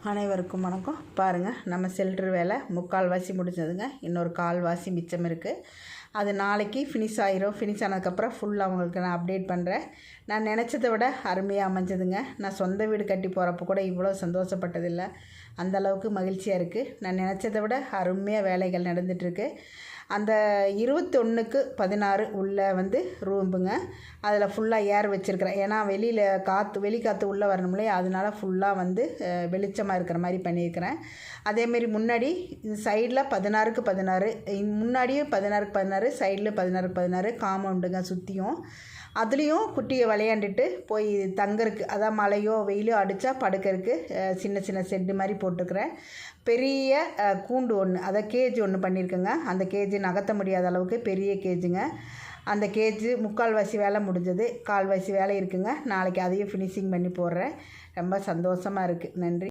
அனைவருக்கும் வணக்கம். பாருங்கள், நம்ம ஷெல்ட்ரு வேலை முக்கால்வாசி முடிஞ்சதுங்க. இன்னொரு கால்வாசி மிச்சம் இருக்குது. அது நாளைக்கு ஃபினிஷ் ஆயிரும். ஃபினிஷ் ஆனதுக்கப்புறம் ஃபுல்லாக உங்களுக்கு நான் அப்டேட் பண்ணுறேன். நான் நினச்சதை விட அருமையாக அமைஞ்சதுங்க. நான் சொந்த வீடு கட்டி போகிறப்ப கூட இவ்வளோ சந்தோஷப்பட்டதில்லை. அந்தளவுக்கு மகிழ்ச்சியாக இருக்குது. நான் நினச்சதை விட அருமையாக வேலைகள் நடந்துகிட்ருக்கு. அந்த 21/16 உள்ள ரூம்புங்க. அதில் ஃபுல்லாக ஏர் வச்சுருக்கிறேன். ஏன்னா வெளி காற்று உள்ளே வரணும் இல்லையா, அதனால ஃபுல்லாக வெளிச்சமாக இருக்கிற மாதிரி பண்ணியிருக்கிறேன். அதேமாரி முன்னாடி சைடில் 16/16, முன்னாடியும் 16/16, சைடில் 16/16 காம்பவுண்டுங்க சுற்றியும். அதுலேயும் குட்டியை விளையாண்டுட்டு போய் தங்கறதுக்கு, அதான் மழையோ வெயிலோ அடித்தா படுக்கிறதுக்கு சின்ன சின்ன செட்டு மாதிரி போட்டுக்கிறேன். பெரிய கூண்டு ஒன்று, அதை கேஜ் ஒன்று பண்ணியிருக்கேங்க. அந்த கேஜ் நகர்த்த முடியாத அளவுக்கு பெரிய கேஜுங்க. அந்த கேஜு முக்கால்வாசி வேலை முடிஞ்சது, கால்வாசி வேலை இருக்குங்க. நாளைக்கு அதையும் ஃபினிஷிங் பண்ணி போடுறேன். ரொம்ப சந்தோஷமாக இருக்குது. நன்றி.